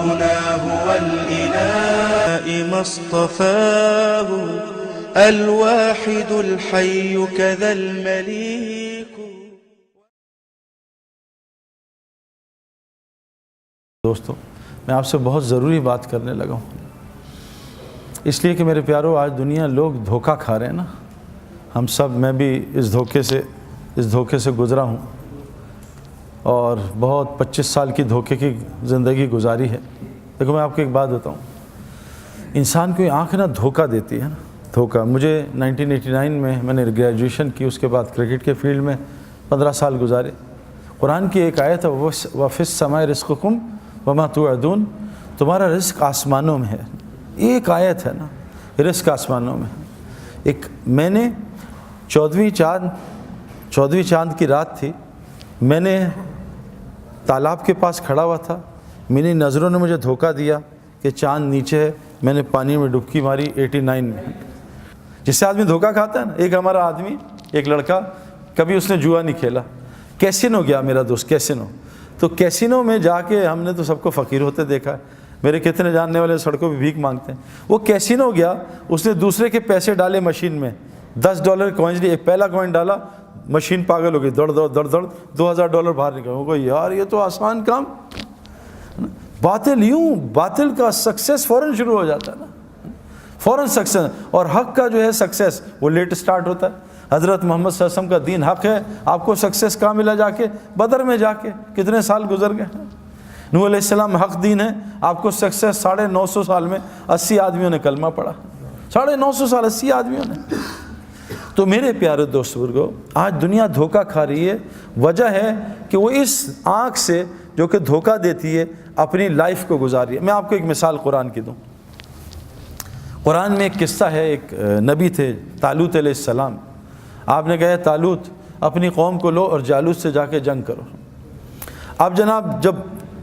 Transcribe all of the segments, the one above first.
ربنا هو الإله ما اصطفاه الواحد الحي كذا المليك. دوستو میں آپ سے بہت ضروری بات کرنے لگا ہوں، اس لیے کہ میرے پیارو آج دنیا لوگ دھوکہ کھا رہے ہیں نا. ہم سب، میں بھی اس دھوکے سے گزرا ہوں اور بہت 25 سال کی دھوکے کی زندگی گزاری ہے. دیکھو میں آپ کو ایک بات بتاؤں، انسان کو آنکھ نا دھوکہ دیتی ہے نا، دھوکہ. مجھے 1989 میں نے گریجویشن کی، اس کے بعد کرکٹ کے فیلڈ میں 15 سال گزارے. قرآن کی ایک آیت ہے وَفِي السَّمَاءِ رِزْقُكُمْ وَمَا تُوعَدُونَ، تمہارا رزق آسمانوں میں ہے. ایک آیت ہے نا، رزق آسمانوں میں. ایک میں نے 14ویں چاند کی رات تھی، میں نے تالاب کے پاس کھڑا ہوا تھا، میری نظروں نے مجھے دھوکہ دیا کہ چاند نیچے ہے. میں نے پانی میں ڈبکی ماری 89 میں. جس سے آدمی دھوکہ کھاتا ہے نا، ایک ہمارا آدمی، ایک لڑکا، کبھی اس نے جوا نہیں کھیلا، کیسینو گیا میرا دوست، کیسینو. تو کیسینو میں جا کے ہم نے تو سب کو فقیر ہوتے دیکھا ہے، میرے کتنے جاننے والے سڑکوں پہ بھیک مانگتے ہیں. وہ کیسینو گیا، اس نے دوسرے کے پیسے ڈالے مشین میں، $10 کوائنز لیے. ایک پہلا کوائن ڈالا، مشین پاگل ہو گئی، دوڑ $2000 باہر نکل. وہ کو یار یہ تو آسان کام. باطل کا سکسیس فوراً شروع ہو جاتا ہے نا، فوراً سکسیس. اور حق کا جو ہے سکسیس وہ لیٹ سٹارٹ ہوتا ہے. حضرت محمد صلی اللہ علیہ وسلم کا دین حق ہے، آپ کو سکسیس کہاں ملا؟ جا کے بدر میں جا کے. کتنے سال گزر گئے. نوح علیہ السلام حق دین ہے، آپ کو سکسیس 950 سال میں 80 آدمیوں نے کلمہ پڑھا. 950 سال 80 آدمیوں نے. تو میرے پیارے دوست بزرگو، آج دنیا دھوکہ کھا رہی ہے. وجہ ہے کہ وہ اس آنکھ سے جو کہ دھوکہ دیتی ہے اپنی لائف کو گزاری ہے. میں آپ کو ایک مثال قرآن کی دوں. قرآن میں ایک قصہ ہے، ایک نبی تھے طالوت علیہ السلام. آپ نے کہا طالوت اپنی قوم کو لو اور جالوت سے جا کے جنگ کرو. اب جناب جب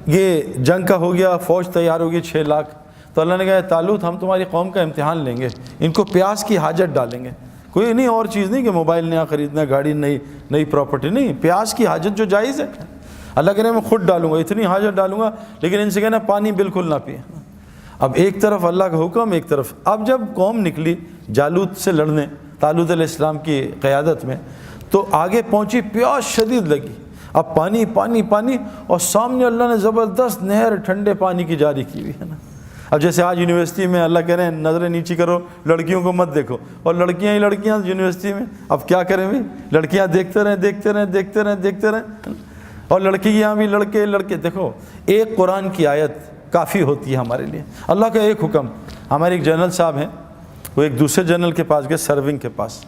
یہ جنگ کا ہو گیا، فوج تیار ہوگی 6 لاکھ، تو اللہ نے کہا طالوت ہم تمہاری قوم کا امتحان لیں گے، ان کو پیاس کی حاجت ڈالیں گے. کوئی نہیں اور چیز نہیں کہ موبائل نیا خریدنا، گاڑی نئی پراپرٹی نہیں، پیاس کی حاجت جو جائز ہے. اللہ کہہ رہے ہیں میں خود ڈالوں گا، اتنی حاجت ڈالوں گا، لیکن ان سے کہنا پانی بالکل نہ پیے. اب ایک طرف اللہ کا حکم، ایک طرف. اب جب قوم نکلی جالوت سے لڑنے طالوت علیہ السلام کی قیادت میں، تو آگے پہنچی، پیاس شدید لگی. اب پانی پانی پانی، اور سامنے اللہ نے زبردست نہر ٹھنڈے پانی کی جاری کی ہوئی ہے نا. اب جیسے آج یونیورسٹی میں اللہ کہہ رہے ہیں نظریں نیچی کرو، لڑکیوں کو مت دیکھو، اور لڑکیاں ہی لڑکیاں یونیورسٹی میں. اب کیا کریں بھائی، لڑکیاں دیکھتے رہیں، اور لڑکیاں بھی لڑکے. دیکھو ایک قرآن کی آیت کافی ہوتی ہے ہمارے لیے. اللہ کا ایک حکم. ہمارے ایک جنرل صاحب ہیں، وہ ایک دوسرے جنرل کے پاس گئے، سرونگ کے پاس.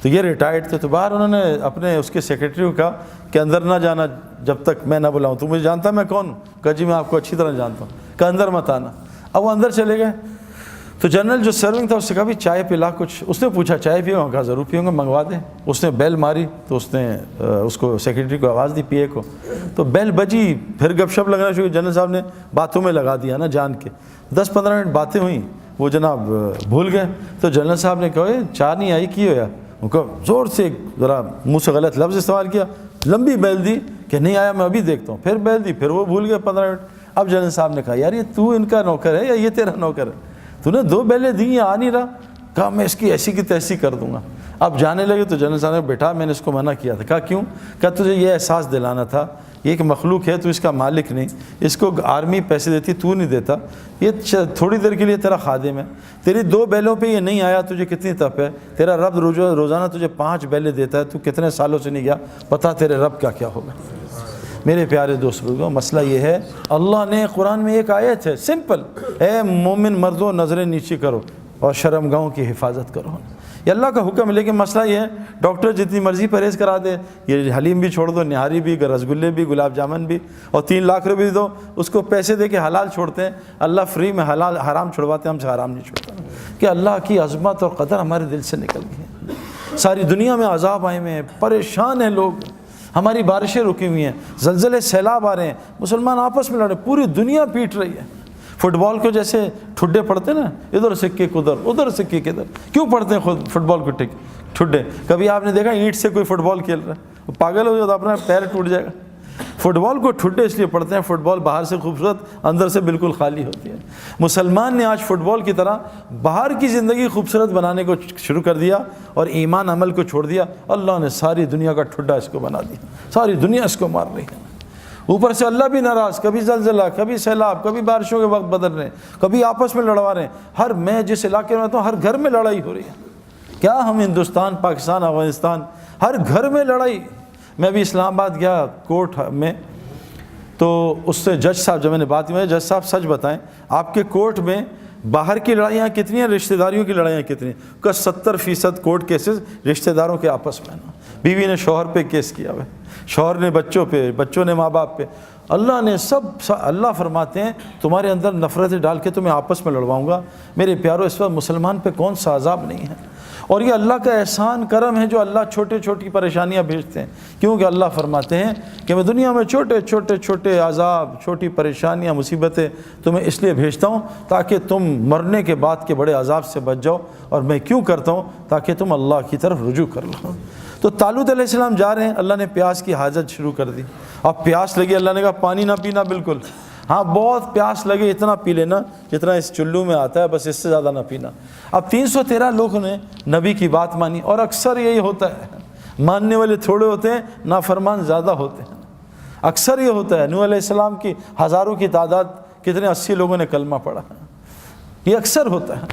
تو یہ ریٹائرڈ تھے، تو باہر انہوں نے اپنے اس کے سیکرٹری کو کہا کہ اندر نہ جانا جب تک میں نہ بلاؤں. تو مجھے جانتا میں کون ہوں؟ کہا جی میں آپ کو اچھی طرح جانتا ہوں. کہا اندر مت آنا. اب وہ اندر چلے گئے. تو جنرل جو سرونگ تھا اس سے کہا بھی چائے پلا کچھ. اس نے پوچھا چائے پیو؟ کہا ضرور پیوں گا، منگوا دیں. اس نے بیل ماری تو اس نے اس کو سیکرٹری کو آواز دی، پی اے کو. تو بیل بجی، پھر گپ شپ لگنا شروع. جنرل صاحب نے باتوں میں لگا دیا نا جان کے. 10-15 منٹ باتیں ہوئیں، وہ جناب بھول گئے. تو جنرل صاحب نے کہا چائے نہیں آئی کی ہوا؟ وہ کہا زور سے ذرا منہ سے غلط لفظ استعمال کیا، لمبی بیل دی کہ نہیں آیا میں ابھی دیکھتا ہوں. پھر بیل دی، پھر وہ بھول گئے 15 منٹ. اب جنرل صاحب نے کہا یار یہ تو ان کا نوکر ہے یا یہ تیرا نوکر ہے؟ تو نے 2 بیلیں دی، یہ آ نہیں رہا. کہا میں اس کی ایسی کی تیسی کر دوں گا. اب جانے لگے تو جنرل صاحب نے بیٹا میں نے اس کو منع کیا تھا. کہا کیوں؟ کہا تجھے یہ احساس دلانا تھا یہ ایک مخلوق ہے، تو اس کا مالک نہیں. اس کو آرمی پیسے دیتی، تو نہیں دیتا. یہ تھوڑی دیر کے لیے تیرا خادم ہے. تیری 2 بیلوں پہ یہ نہیں آیا، تجھے کتنی تپ ہے. تیرا رب روزانہ تجھے 5 بیلیں دیتا ہے، تو کتنے سالوں سے نہیں گیا، پتہ تیرے رب کا کیا ہوگا. میرے پیارے دوست بزرگوں، مسئلہ یہ ہے اللہ نے قرآن میں ایک آیت ہے سمپل، اے مومن مردوں نظریں نیچی کرو اور شرمگاہوں کی حفاظت کرو. یہ اللہ کا حکم ہے. لیکن مسئلہ یہ ہے ڈاکٹر جتنی مرضی پرہیز کرا دے، یہ حلیم بھی چھوڑ دو، نہاری بھی، رسگلے بھی، گلاب جامن بھی، اور 3 لاکھ روپے بھی دو، اس کو پیسے دے کے حلال چھوڑتے ہیں. اللہ فری میں حلال حرام چھڑواتے ہیں، ہم سے حرام نہیں چھوڑتا. کہ اللہ کی عظمت اور قدر ہمارے دل سے نکل گئی ہے. ساری دنیا میں عذاب آئے ہوئے ہیں، پریشان ہیں لوگ، ہماری بارشیں رکی ہوئی ہیں، زلزلے سیلاب آ رہے ہیں، مسلمان آپس میں لڑے، پوری دنیا پیٹ رہی ہے. فٹ بال کو جیسے ٹھڈے پڑتے نا، ادھر سکے ادھر، ادھر سکے ادھر. کیوں پڑھتے ہیں خود فٹ بال کو ٹھڈے؟ کبھی آپ نے دیکھا اینٹ سے کوئی فٹ بال کھیل رہا ہے؟ وہ پاگل ہو جائے تو اپنا پیر ٹوٹ جائے گا. فٹ بال کو ٹھڈے اس لیے پڑھتے ہیں، فٹ بال باہر سے خوبصورت، اندر سے بالکل خالی ہوتی ہے۔ مسلمان نے آج فٹ بال کی طرح باہر کی زندگی خوبصورت بنانے کو شروع کر دیا اور ایمان عمل کو چھوڑ دیا، اللہ نے ساری دنیا کا ٹھڈا اس کو بنا دیا، ساری دنیا اس کو مار رہی ہے۔ اوپر سے اللہ بھی ناراض، کبھی زلزلہ، کبھی سیلاب، کبھی بارشوں کے وقت بدل رہے ہیں، کبھی آپس میں لڑوا رہے ہیں۔ میں جس علاقے میں رہتا ہوں ہر گھر میں لڑائی ہو رہی ہے۔ کیا ہم ہندوستان، پاکستان، افغانستان، ہر گھر میں لڑائی۔ میں ابھی اسلام آباد گیا کورٹ میں، تو اس سے جج صاحب جب میں نے بات کی، جج صاحب سچ بتائیں آپ کے کورٹ میں باہر کی لڑائیاں کتنی ہیں، رشتہ داریوں کی لڑائیاں کتنی ہیں؟ کا 70% کورٹ کیسز رشتہ داروں کے آپس میں نا، بیوی نے شوہر پہ کیس کیا ہوا ہے، شوہر نے بچوں پہ، بچوں نے ماں باپ پہ۔ اللہ نے اللہ فرماتے ہیں تمہارے اندر نفرتیں ڈال کے تمہیں آپس میں لڑواؤں گا۔ میرے پیارو، اس وقت مسلمان پہ کون سا عذاب نہیں ہے؟ اور یہ اللہ کا احسان کرم ہے جو اللہ چھوٹی چھوٹی پریشانیاں بھیجتے ہیں، کیونکہ اللہ فرماتے ہیں کہ میں دنیا میں چھوٹے عذاب، چھوٹی پریشانیاں، مصیبتیں تمہیں اس لیے بھیجتا ہوں تاکہ تم مرنے کے بعد کے بڑے عذاب سے بچ جاؤ، اور میں کیوں کرتا ہوں؟ تاکہ تم اللہ کی طرف رجوع کر لو۔ تو طالوت علیہ السلام جا رہے ہیں، اللہ نے پیاس کی حاجت شروع کر دی۔ اب پیاس لگی، اللہ نے کہا پانی نہ پینا بالکل، ہاں بہت پیاس لگے اتنا پی لینا جتنا اس چلو میں آتا ہے، بس اس سے زیادہ نہ پینا۔ اب 313 لوگوں نے نبی کی بات مانی، اور اکثر یہی ہوتا ہے، ماننے والے تھوڑے ہوتے ہیں، نافرمان زیادہ ہوتے ہیں۔ اکثر یہ ہوتا ہے، نوح علیہ السلام کی ہزاروں کی تعداد، کتنے 80 لوگوں نے کلمہ پڑھا، یہ اکثر ہوتا ہے۔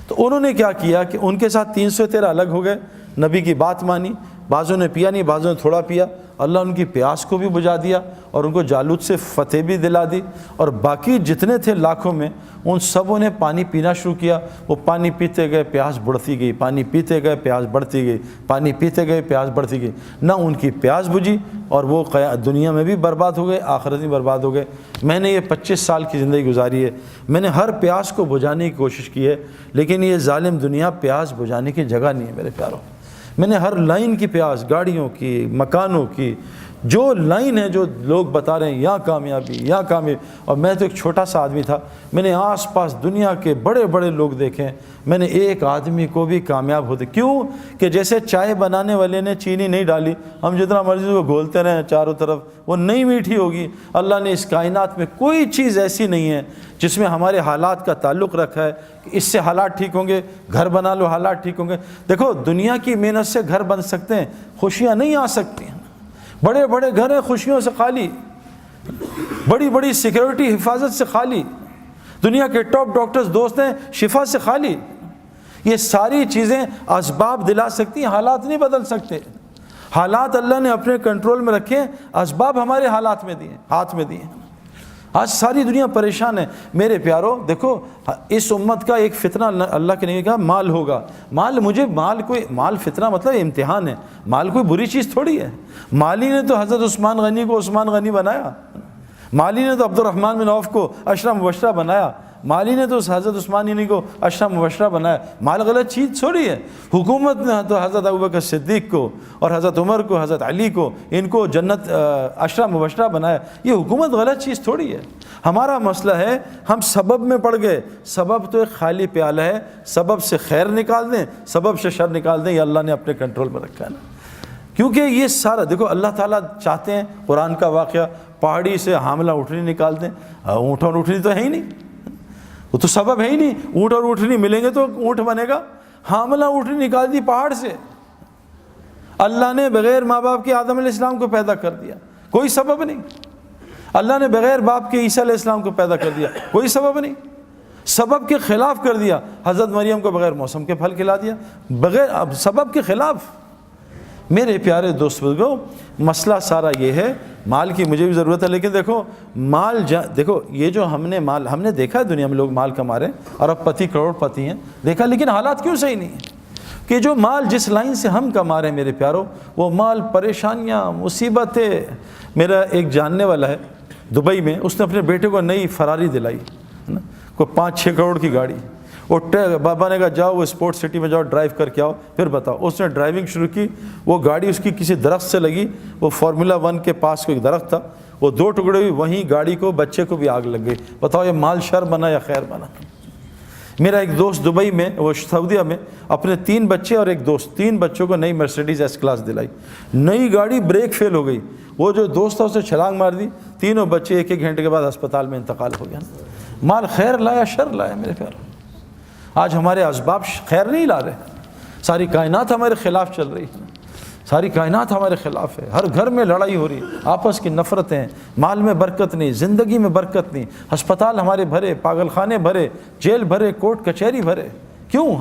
تو انہوں نے کیا کیا کہ ان کے ساتھ 313 الگ ہو گئے، نبی کی بات مانی، بعضوں نے پیا نہیں، بعضوں نے تھوڑا پیا، اللہ ان کی پیاس کو بھی بجھا دیا اور ان کو جالوت سے فتح بھی دلا دی، اور باقی جتنے تھے لاکھوں میں ان سبوں نے پانی پینا شروع کیا۔ وہ پانی پیتے گئے، پیاس بڑھتی گئی، پانی پیتے گئے، پیاس بڑھتی گئی، پانی پیتے گئے، پیاس بڑھتی گئی، نہ ان کی پیاس بجھی، اور وہ دنیا میں بھی برباد ہو گئے، آخرت میں برباد ہو گئے۔ میں نے یہ 25 سال کی زندگی گزاری ہے، میں نے ہر پیاس کو بجھانے کی کوشش کی ہے، لیکن یہ ظالم دنیا پیاس بجھانے کی جگہ نہیں ہے میرے پیاروں۔ میں نے ہر لائن کی پیاس، گاڑیوں کی، مکانوں کی، جو لائن ہے، جو لوگ بتا رہے ہیں یہاں کامیابی، یہاں کامیابی، اور میں تو ایک چھوٹا سا آدمی تھا، میں نے آس پاس دنیا کے بڑے بڑے لوگ دیکھے ہیں، میں نے ایک آدمی کو بھی کامیاب ہوتے، کیوں کہ جیسے چائے بنانے والے نے چینی نہیں ڈالی، ہم جتنا مرضی وہ گھولتے رہیں چاروں طرف، وہ نہیں میٹھی ہوگی۔ اللہ نے اس کائنات میں کوئی چیز ایسی نہیں ہے جس میں ہمارے حالات کا تعلق رکھا ہے کہ اس سے حالات ٹھیک ہوں گے، گھر بنا لو حالات ٹھیک ہوں گے۔ دیکھو دنیا کی محنت سے گھر بن سکتے ہیں، خوشیاں نہیں آ سکتی ہیں۔ بڑے بڑے گھر ہیں خوشیوں سے خالی، بڑی بڑی سیکیورٹی حفاظت سے خالی، دنیا کے ٹاپ ڈاکٹرز دوست ہیں شفا سے خالی۔ یہ ساری چیزیں اسباب دلا سکتی ہیں، حالات نہیں بدل سکتے۔ حالات اللہ نے اپنے کنٹرول میں رکھے ہیں، اسباب ہمارے حالات میں دیے، ہاتھ میں دیے۔ آج ساری دنیا پریشان ہے میرے پیارو۔ دیکھو اس امت کا ایک فتنہ اللہ کے نبی کہا مال ہوگا، مال فتنہ مطلب امتحان ہے، مال کوئی بری چیز تھوڑی ہے۔ مالی نے تو حضرت عثمان غنی کو عثمان غنی بنایا، مالی نے تو عبد الرحمن بن عوف کو عشرہ مبشرہ بنایا، مالی نے تو حضرت عثمان غنی کو عشرہ مبشرہ بنایا۔ مال غلط چیز تھوڑی ہے۔ حکومت نے تو حضرت ابوبکر صدیق کو اور حضرت عمر کو، حضرت علی کو، ان کو جنت عشرہ مبشرہ بنایا۔ یہ حکومت غلط چیز تھوڑی ہے۔ ہمارا مسئلہ ہے ہم سبب میں پڑ گئے۔ سبب تو ایک خالی پیالہ ہے، سبب سے خیر نکال دیں، سبب سے شر نکال دیں، یہ اللہ نے اپنے کنٹرول میں رکھا ہے نا۔ کیونکہ یہ سارا دیکھو اللہ تعالیٰ چاہتے ہیں، قرآن کا واقعہ، پہاڑی سے حاملہ اونٹنی نکال دیں۔ اونٹ اور اونٹنی تو ہے ہی نہیں، وہ تو سبب ہے ہی نہیں۔ اونٹ اور اونٹنی ملیں گے تو اونٹ بنے گا۔ حاملہ اونٹنی نکال دی پہاڑ سے۔ اللہ نے بغیر ماں باپ کے آدم علیہ السلام کو پیدا کر دیا، کوئی سبب نہیں۔ اللہ نے بغیر باپ کے عیسیٰ علیہ السلام کو پیدا کر دیا، کوئی سبب نہیں۔ سبب کے خلاف کر دیا، حضرت مریم کو بغیر موسم کے پھل کھلا دیا، بغیر اب سبب کے خلاف۔ میرے پیارے دوست بزرگوں، مسئلہ سارا یہ ہے، مال کی مجھے بھی ضرورت ہے، لیکن دیکھو مال دیکھو یہ جو ہم نے دیکھا ہے دنیا میں لوگ مال کما رہے ہیں، ارب پتی کروڑ پتی ہیں، دیکھا، لیکن حالات کیوں صحیح نہیں ہیں؟ کہ جو مال جس لائن سے ہم کما رہے ہیں میرے پیاروں، وہ مال پریشانیاں، مصیبتیں۔ میرا ایک جاننے والا ہے دبئی میں، اس نے اپنے بیٹے کو نئی فراری دلائی، کوئی 5-6 کروڑ کی گاڑی۔ وہ بابا نے کہا جاؤ وہ اسپورٹ سٹی میں جاؤ ڈرائیو کر کے آؤ، پھر بتاؤ۔ اس نے ڈرائیونگ شروع کی، وہ گاڑی اس کی کسی درخت سے لگی، وہ فارمولا 1 کے پاس کوئی درخت تھا، وہ 2 ٹکڑے ہوئی، وہیں گاڑی کو، بچے کو بھی آگ لگ گئی۔ بتاؤ یہ مال شر بنا یا خیر بنا؟ میرا ایک دوست دبئی میں، وہ سعودیہ میں، اپنے 3 بچے اور ایک دوست، 3 بچوں کو نئی مرسیڈیز ایس کلاس دلائی، نئی گاڑی، بریک فیل ہو گئی، وہ جو دوست تھا اسے چھلانگ مار دی, تینوں بچے 1-1 گھنٹے کے بعد ہسپتال میں انتقال ہو گیا. مال خیر لایا شر لایا میرے پیارو. آج ہمارے اسباب خیر نہیں لا رہے, ساری کائنات ہمارے خلاف چل رہی ہے, ساری کائنات ہمارے خلاف ہے. ہر گھر میں لڑائی ہو رہی ہے, آپس کی نفرتیں, مال میں برکت نہیں, زندگی میں برکت نہیں, ہسپتال ہمارے بھرے, پاگل خانے بھرے, جیل بھرے, کورٹ کچہری بھرے. کیوں؟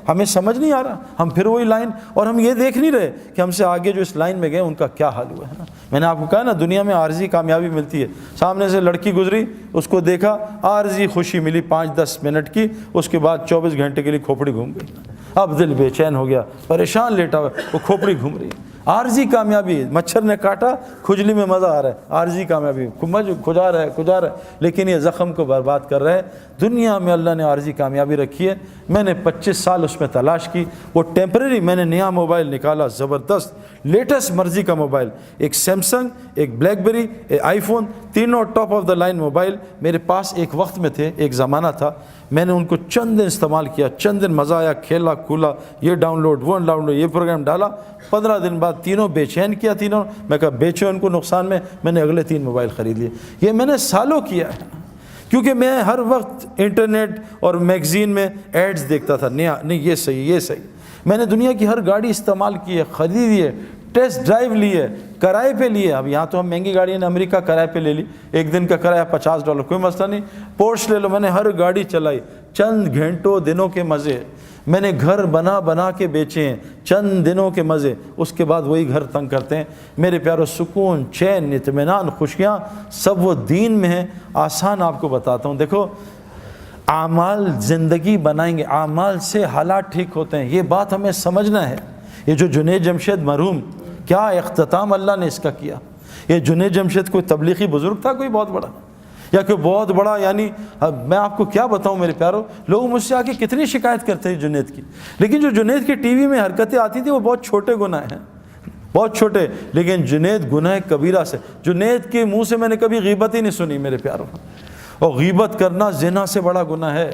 ہمیں سمجھ نہیں آ رہا. ہم پھر وہی لائن, اور ہم یہ دیکھ نہیں رہے کہ ہم سے آگے جو اس لائن میں گئے ان کا کیا حال ہوا ہے نا. میں نے آپ کو کہا نا, دنیا میں عارضی کامیابی ملتی ہے. سامنے سے لڑکی گزری, اس کو دیکھا, عارضی خوشی ملی 5-10 منٹ کی, اس کے بعد 24 گھنٹے کے لیے کھوپڑی گھوم گئی. اب دل بے چین ہو گیا, پریشان لیٹا ہوا, وہ کھوپڑی گھوم رہی ہے. عارضی کامیابی, مچھر نے کاٹا, کھجلی میں مزہ آ رہا ہے, عارضی کامیابی, کھجا رہا ہے, لیکن یہ زخم کو برباد کر رہا ہے. دنیا میں اللہ نے عارضی کامیابی رکھی ہے. میں نے 25 سال اس میں تلاش کی, وہ ٹیمپریری. میں نے نیا موبائل نکالا, زبردست لیٹسٹ مرضی کا موبائل, ایک سیمسنگ, ایک بلیک بیری, ایک آئی فون, تینوں top of the line mobile میرے پاس ایک وقت میں تھے, ایک زمانہ تھا. میں نے ان کو چند دن استعمال کیا, چند دن مزہ آیا, کھیلا کھولا, یہ ڈاؤن لوڈ, وہ ڈاؤن لوڈ, یہ پروگرام ڈالا. 15 دن بعد تینوں بے چین کیا. تینوں میں کہا بیچو ان کو نقصان میں نے اگلے 3 موبائل خرید لیے. یہ میں نے سالوں کیا ہے, کیونکہ میں ہر وقت انٹرنیٹ اور میگزین میں ایڈز دیکھتا تھا, نہیں یہ صحیح, یہ صحیح. میں نے دنیا کی ہر گاڑی استعمال کی ہے, خریدی ہے, ٹیسٹ ڈرائیو لی ہے, کرائے پہ لی ہے. اب یہاں تو ہم مہنگی گاڑیاں نے امریکہ کرائے پہ لے لی, ایک دن کا کرایہ $50, کوئی مسئلہ نہیں. پورش لے لو, میں نے ہر گاڑی چلائی, چند گھنٹوں دنوں کے مزے. میں نے گھر بنا کے بیچے ہیں, چند دنوں کے مزے, اس کے بعد وہی گھر تنگ کرتے ہیں. میرے پیارو, سکون, چین, اطمینان, خوشیاں سب وہ دین میں ہیں. آسان آپ کو بتاتا ہوں, دیکھو اعمال زندگی بنائیں گے, اعمال سے حالات ٹھیک ہوتے ہیں. یہ بات ہمیں سمجھنا ہے. یہ جو جنید جمشید مرحوم, کیا اختتام اللہ نے اس کا کیا. یہ جنید جمشید کوئی تبلیغی بزرگ تھا کوئی بہت بڑا, یا کوئی بہت بڑا, یعنی میں آپ کو کیا بتاؤں میرے پیارو, لوگ مجھ سے آ کے کتنی شکایت کرتے ہیں جنید کی. لیکن جو جنید کی ٹی وی میں حرکتیں آتی تھیں وہ بہت چھوٹے گناہ ہیں, بہت چھوٹے. لیکن جنید گناہ کبیرہ سے, جنید کے منہ سے میں نے کبھی غیبت ہی نہیں سنی میرے پیارو. اور غیبت کرنا زنا سے بڑا گناہ ہے.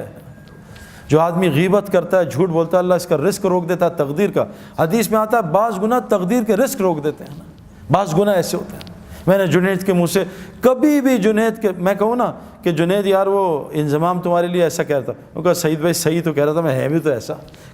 جو آدمی غیبت کرتا ہے, جھوٹ بولتا ہے, اللہ اس کا رزق روک دیتا ہے تقدیر کا. حدیث میں آتا ہے بعض گناہ تقدیر کے رزق روک دیتے ہیں, بعض گناہ ایسے ہوتے ہیں. میں نے جنید کے منہ سے کبھی بھی, جنید کے, میں کہوں نا کہ جنید یار وہ انضمام تمہارے لیے ایسا کہہ رہا تھا, وہ کہا سعید بھائی صحیح تو کہہ رہا تھا, میں ہے بھی تو ایسا.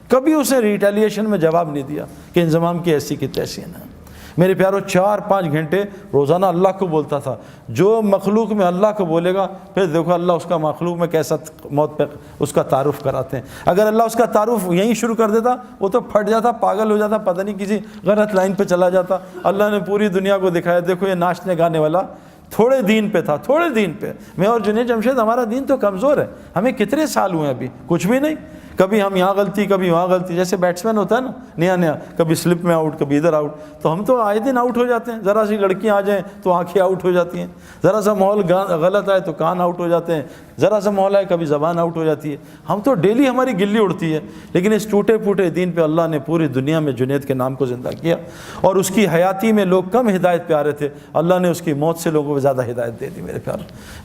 کبھی اسے ریٹیلیشن میں جواب نہیں دیا کہ انضمام کی ایسی کی تیسی ہے. میرے پیارو 4-5 گھنٹے روزانہ اللہ کو بولتا تھا. جو مخلوق میں اللہ کو بولے گا, پھر دیکھو اللہ اس کا مخلوق میں کیسا موت پہ اس کا تعارف کراتے ہیں. اگر اللہ اس کا تعارف یہیں شروع کر دیتا, وہ تو پھٹ جاتا, پاگل ہو جاتا, پتہ نہیں کسی غلط لائن پہ چلا جاتا. اللہ نے پوری دنیا کو دکھایا, دیکھو یہ ناچنے گانے والا تھوڑے دین پہ تھا, تھوڑے دین پہ. میں اور جنید جمشید, ہمارا دین تو کمزور ہے. ہمیں کتنے سال ہوئے ابھی, کچھ بھی نہیں. کبھی ہم یہاں غلطی, کبھی وہاں غلطی. جیسے بیٹسمین ہوتا ہے نا, نیا کبھی سلپ میں آؤٹ, کبھی ادھر آؤٹ. تو ہم تو آئے دن آؤٹ ہو جاتے ہیں. ذرا سی لڑکیاں آ جائیں تو آنکھیں آؤٹ ہو جاتی ہیں, ذرا سا ماحول غلط آئے تو کان آؤٹ ہو جاتے ہیں, ذرا سا ماحول آئے کبھی زبان آؤٹ ہو جاتی ہے. ہم تو ڈیلی ہماری گلی اڑتی ہے. لیکن اس ٹوٹے پھوٹے دین پہ اللہ نے پوری دنیا میں جنید کے نام کو زندہ کیا, اور اس کی حیاتی میں لوگ کم ہدایت پہ آ رہے تھے, اللہ نے اس کی موت سے لوگوں کو زیادہ ہدایت دے دی.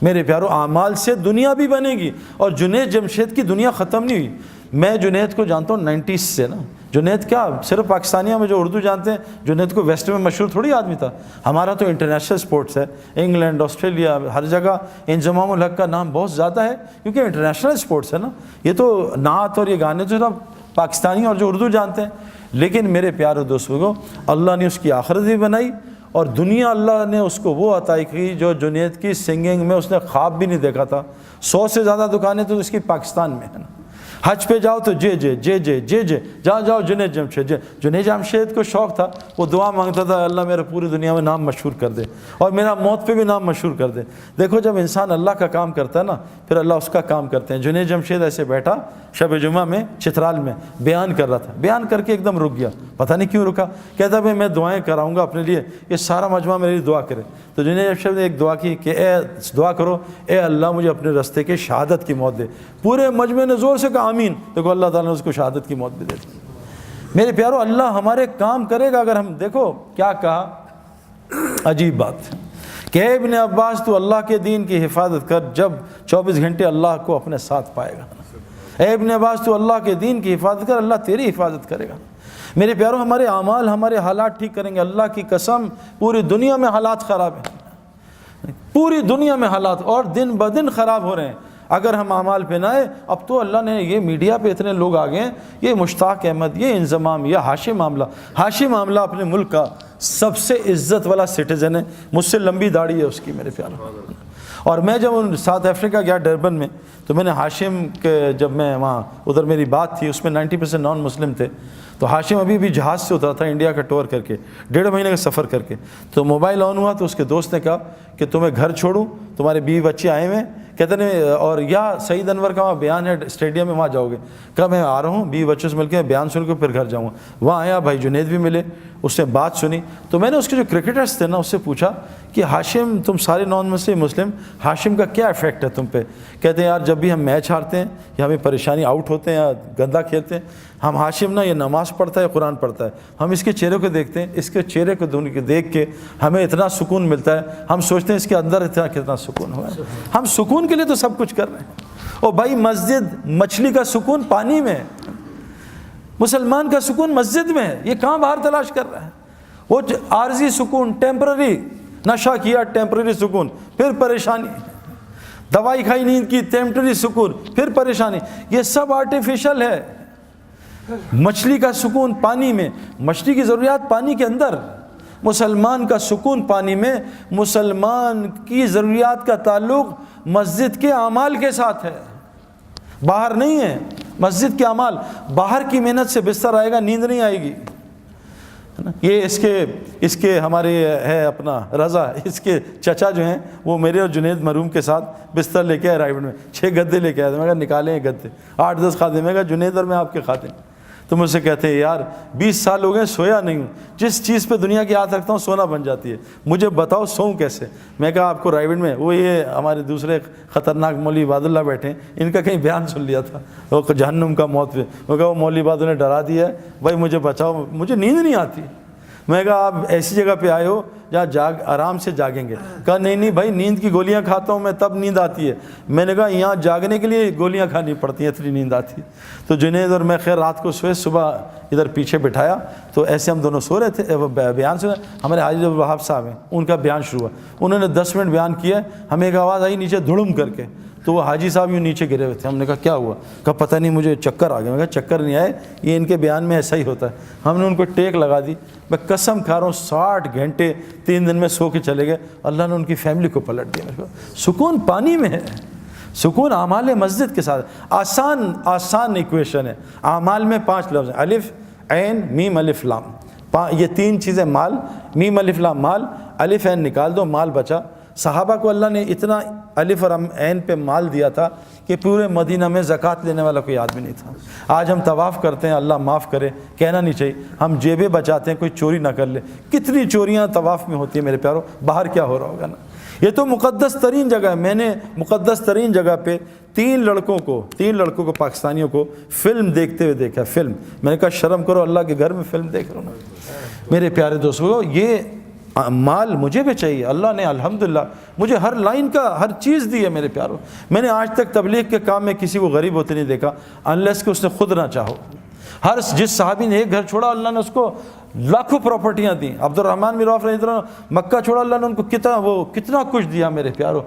میرے پیارو, اعمال سے دنیا بھی بنے گی. اور جنید جمشید کی دنیا ختم نہیں ہوئی. میں جنید کو جانتا ہوں 90s سے نا. جنید کیا صرف پاکستانیوں میں جو اردو جانتے ہیں, جنید کو ویسٹ میں مشہور تھوڑی آدمی تھا. ہمارا تو انٹرنیشنل سپورٹس ہے, انگلینڈ, آسٹریلیا, ہر جگہ انضمام الحق کا نام بہت زیادہ ہے, کیونکہ انٹرنیشنل سپورٹس ہے نا. یہ تو نعت اور یہ گانے جو سب پاکستانی اور جو اردو جانتے ہیں. لیکن میرے پیارے دوستوں, اللہ نے اس کی آخرت بھی بنائی, اور دنیا اللہ نے اس کو وہ عطا کی جو جنید کی سنگنگ میں اس نے خواب بھی نہیں دیکھا تھا. 100 سے زیادہ دکانیں تو اس کی پاکستان میں ہے نا. حج پہ جاؤ تو جے جے جے جے جے جے, جہاں جاؤ جنید جمشید. جنید جمشید کو شوق تھا, وہ دعا مانگتا تھا, اللہ میرا پوری دنیا میں نام مشہور کر دے, اور میرا موت پہ بھی نام مشہور کر دے. دیکھو جب انسان اللہ کا کام کرتا ہے نا, پھر اللہ اس کا کام کرتے ہیں. جنید جمشید ایسے بیٹھا شب جمعہ میں چترال میں بیان کر رہا تھا, بیان کر کے ایک دم رک گیا. پتہ نہیں کیوں رکا, کہتا بھائی میں دعائیں کراؤں گا اپنے لیے, یہ سارا مجمع میرے لیے دعا کرے. تو جنید جمشید نے ایک دعا کی کہ اے دعا کرو, اے اللہ مجھے اپنے رستے کے شہادت کی موت دے. پورے مجمع نے زور سے کہا آمین. دیکھو اللہ تعالیٰ نے اس کو شہادت کی موت بھی دے دی. میرے پیارو, اللہ ہمارے کام کرے گا اگر ہم, دیکھو کیا کہا, عجیب بات کہ اے ابن عباس تو اللہ کے دین کی حفاظت کر جب 24 گھنٹے اللہ کو اپنے ساتھ پائے گا. اے ابن عباس تو اللہ کے دین کی حفاظت کر, اللہ تیری حفاظت کرے گا. میرے پیاروں ہمارے اعمال ہمارے حالات ٹھیک کریں گے. اللہ کی قسم پوری دنیا میں حالات خراب ہیں, پوری دنیا میں حالات اور دن بدن خراب ہو رہے ہیں. اگر ہم اعمال پہ نہ آئے, اب تو اللہ نے یہ میڈیا پہ اتنے لوگ آ گئے ہیں, یہ مشتاق احمد, یہ انضمام, یہ ہاشم عاملہ اپنے ملک کا سب سے عزت والا سٹیزن ہے, مجھ سے لمبی داڑھی ہے اس کی میرے پیاروں. اور میں جب ساؤتھ افریقہ گیا ڈربن میں, تو میں نے ہاشم کے, جب میں وہاں ادھر میری بات تھی, اس میں 90% نان مسلم تھے. تو ہاشم ابھی بھی جہاز سے اترا تھا انڈیا کا ٹور کر کے, 1.5 مہینے کا سفر کر کے. تو موبائل آن ہوا تو اس کے دوست نے کہا کہ تمہیں گھر چھوڑوں, تمہارے بیوی بچے آئے ہوئے ہیں, کہتے ہیں اور یا سعید انور کا وہاں بیان ہے اسٹیڈیم میں, وہاں جاؤ گے؟ کہا میں آ رہا ہوں, بیوی بچوں سے مل کے بیان سن کے پھر گھر جاؤں گا. وہاں آیا, بھائی جنید بھی ملے, اس نے بات سنی. تو میں نے اس کے جو کرکٹرز تھے نا, اس سے پوچھا کہ ہاشم, تم سارے نان مسلم, ہاشم کا کیا افیکٹ ہے تم پہ؟ کہتے ہیں یار جب بھی ہم میچ ہارتے ہیں یا ہمیں پریشانی, آؤٹ ہوتے ہیں یا گندا کھیلتے ہیں, ہم ہاشم نا یہ نماز پڑھتا ہے, قرآن پڑھتا ہے, ہم اس کے چہرے کو دیکھتے ہیں, اس کے چہرے کو دیکھ کے ہمیں اتنا سکون ملتا ہے, ہم سوچتے ہیں اس کے اندر کتنا سکون ہوا ہے. ہم سکون کے لیے تو سب کچھ کر رہے ہیں. اور بھائی مسجد, مچھلی کا سکون پانی میں ہے, مسلمان کا سکون مسجد میں ہے. یہ کہاں باہر تلاش کر رہا ہے؟ وہ عارضی سکون, ٹیمپرری, نشہ کیا ٹیمپرری سکون, پھر پریشانی, دوائی کھائی نیند کی ٹیمپرری سکون, پھر پریشانی. یہ سب آرٹیفیشل ہے. مچھلی کا سکون پانی میں, مچھلی کی ضروریات پانی کے اندر, مسلمان کا سکون پانی میں. مسلمان کی ضروریات کا تعلق مسجد کے اعمال کے ساتھ ہے, باہر نہیں ہے. مسجد کے اعمال, باہر کی محنت سے بستر آئے گا, نیند نہیں آئے گی. یہ اس کے ہمارے ہے اپنا رضا, اس کے چچا جو ہیں وہ میرے اور جنید مرحوم کے ساتھ بستر لے کے آئے رائیوڈ میں, 6 گدے لے کے آئے تھے. میں کہا نکالیں یہ گدے, 8-10 خادم. میں کہا جنید اور میں آپ کے خادم. تو مجھ سے کہتے ہیں یار 20 سال ہو گئے سویا نہیں ہوں, جس چیز پہ دنیا کی ہاتھ رکھتا ہوں سونا بن جاتی ہے, مجھے بتاؤ سوؤں کیسے؟ میں کہا آپ کو رائیوڈ میں وہ یہ ہمارے دوسرے خطرناک مولوی عباد اللہ بیٹھے ہیں, ان کا کہیں بیان سن لیا تھا وہ جہنم کا موت پہ. میں کہا وہ مولوی عباد نے ڈرا دیا ہے, بھائی مجھے بچاؤ, مجھے نیند نہیں آتی. میں کہا آپ ایسی جگہ پہ آئے ہو جہاں آرام سے جاگیں گے. کہا نہیں بھائی, نیند کی گولیاں کھاتا ہوں میں تب نیند آتی ہے. میں نے کہا یہاں جاگنے کے لیے گولیاں کھانی پڑتی ہیں, اتنی نیند آتی ہے. تو جنید اور میں خیر رات کو سوئے, صبح ادھر پیچھے بٹھایا, تو ایسے ہم دونوں سو رہے تھے, بیان سنا. ہمارے حاجی عبدالوہاب صاحب ہیں, ان کا بیان شروع ہوا, انہوں نے 10 منٹ بیان کیا, ہمیں ایک آواز آئی نیچے دھڑم کر کے, تو وہ حاجی صاحب یوں نیچے گرے ہوئے تھے. ہم نے کہا کیا ہوا؟ کہا پتہ نہیں مجھے چکر آ گیا. میں کہا چکر نہیں آئے, یہ ان کے بیان میں ایسا ہی ہوتا ہے. ہم نے ان کو ٹیک لگا دی. میں قسم کھا رہا ہوں 60 گھنٹے 3 دن میں سو کے چلے گئے. اللہ نے ان کی فیملی کو پلٹ دیا. میرے کو سکون پانی میں ہے, سکون اعمال مسجد کے ساتھ. آسان ایکویشن ہے. اعمال میں 5 لفظ ہیں, الف عین میم الف لام. یہ 3 چیزیں, مال, میم الف لام مال, الف عین نکال دو مال بچا. صحابہ کو اللہ نے اتنا الف اور عین پہ مال دیا تھا کہ پورے مدینہ میں زکوٰۃ لینے والا کوئی آدمی نہیں تھا. آج ہم طواف کرتے ہیں, اللہ معاف کرے, کہنا نہیں چاہیے, ہم جیبیں بچاتے ہیں کوئی چوری نہ کر لے. کتنی چوریاں طواف میں ہوتی ہیں میرے پیاروں, باہر کیا ہو رہا ہوگا نا. یہ تو مقدس ترین جگہ ہے. میں نے مقدس ترین جگہ پہ 3 لڑکوں کو پاکستانیوں کو فلم دیکھتے ہوئے دیکھا. فلم, میں نے کہا شرم کرو, اللہ کے گھر میں فلم دیکھ رہا ہوں نا. میرے پیارے دوستو, یہ مال مجھے بھی چاہیے. اللہ نے الحمدللہ مجھے ہر لائن کا ہر چیز دی ہے میرے پیاروں. میں نے آج تک تبلیغ کے کام میں کسی کو غریب ہوتے نہیں دیکھا, انلیس کہ اس نے خود نہ چاہو. جس صحابی نے ایک گھر چھوڑا, اللہ نے اس کو لاکھوں پراپرٹیاں دیں. عبد الرحمن بن عوف رضی اللہ عنہ مکہ چھوڑا, اللہ نے ان کو کتنا کچھ دیا میرے پیاروں.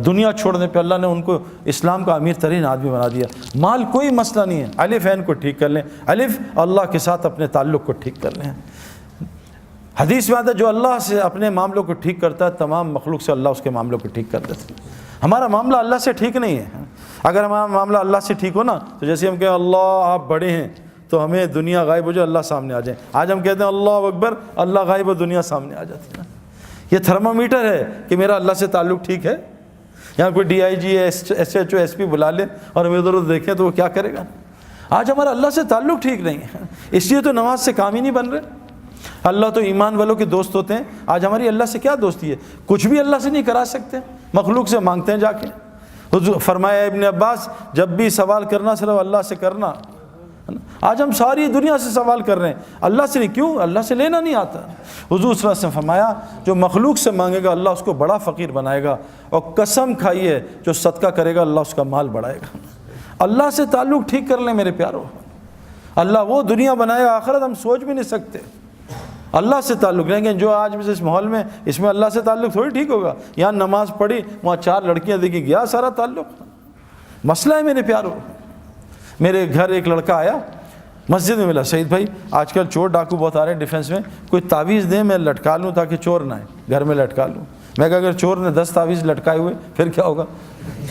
دنیا چھوڑنے پہ اللہ نے ان کو اسلام کا امیر ترین آدمی بنا دیا. مال کوئی مسئلہ نہیں ہے, الف عین کو ٹھیک کر لیں. الف اللہ کے ساتھ اپنے تعلق کو ٹھیک کر لیں. حدیث میں آتا ہے جو اللہ سے اپنے معاملوں کو ٹھیک کرتا ہے, تمام مخلوق سے اللہ اس کے معاملوں کو ٹھیک کر دیتا ہے. ہمارا معاملہ اللہ سے ٹھیک نہیں ہے. اگر ہمارا معاملہ اللہ سے ٹھیک ہو نا, تو جیسے ہم کہیں اللہ آپ بڑے ہیں, تو ہمیں دنیا غائب ہو جائے, اللہ سامنے آ جائے. آج ہم کہتے ہیں اللہ اکبر, اللہ غائب ہو, دنیا سامنے آ جاتی ہے نا. یہ تھرمامیٹر ہے کہ میرا اللہ سے تعلق ٹھیک ہے. یہاں کوئی DIG SHO SP بلا لے اور ہمیں ادھر ادھر دیکھیں تو وہ کیا کرے گا. آج ہمارا اللہ سے تعلق ٹھیک نہیں ہے, اس لیے تو نماز سے کام ہی نہیں بن رہے. اللہ تو ایمان والوں کے دوست ہوتے ہیں. آج ہماری اللہ سے کیا دوستی ہے؟ کچھ بھی اللہ سے نہیں کرا سکتے, مخلوق سے مانگتے ہیں جا کے. حضور فرمایا ابن عباس, جب بھی سوال کرنا صرف اللہ سے کرنا. آج ہم ساری دنیا سے سوال کر رہے ہیں, اللہ سے نہیں. کیوں؟ اللہ سے لینا نہیں آتا. حضور صلی اللہ علیہ وسلم فرمایا جو مخلوق سے مانگے گا اللہ اس کو بڑا فقیر بنائے گا, اور قسم کھائیے جو صدقہ کرے گا اللہ اس کا مال بڑھائے گا. اللہ سے تعلق ٹھیک کر لیں میرے پیارو, اللہ وہ دنیا بنائے آخرت ہم سوچ بھی نہیں سکتے. اللہ سے تعلق لیں گے. جو آج اس ماحول میں اس میں اللہ سے تعلق تھوڑی ٹھیک ہوگا. یہاں نماز پڑھی وہاں 4 لڑکیاں دیکھی گیا سارا تعلق. مسئلہ ہے میرے پیارو. میرے گھر ایک لڑکا آیا مسجد میں ملا, سعید بھائی آج کل چور ڈاکو بہت آ رہے ہیں ڈیفینس میں, کوئی تعویذ دیں میں لٹکا لوں تاکہ چور نہ آئے, گھر میں لٹکا لوں. میں کہا اگر چور نے 10 تعویذ لٹکائے ہوئے پھر کیا ہوگا؟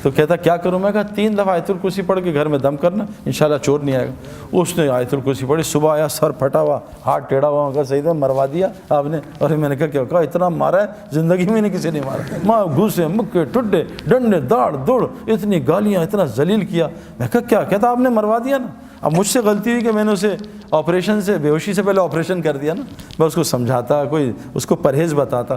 تو کہتا کیا کروں؟ میں کہا 3 دفعہ آیت الکرسی پڑھ کے گھر میں دم کرنا, انشاءاللہ چور نہیں آئے گا. اس نے آیت الکرسی پڑھی, صبح آیا سر پھٹا ہوا, ہاتھ ٹیڑھا ہوا. کہا سعید بھائی مروا دیا آپ نے؟ اور میں نے کہا کیا؟ کہا اتنا مارا ہے زندگی میں نے کسی نے مارا. ماں گھوسے مکے ٹڈے ڈنڈے داڑ دوڑ اتنی گالیاں اتنا ذلیل کیا. میں کہا کیا؟ کہتا آپ نے مروا دیا نا. اب مجھ سے غلطی ہوئی کہ میں نے اسے آپریشن سے بے ہوشی سے پہلے آپریشن کر دیا نا. میں اس کو سمجھاتا, کوئی اس کو پرہیز بتاتا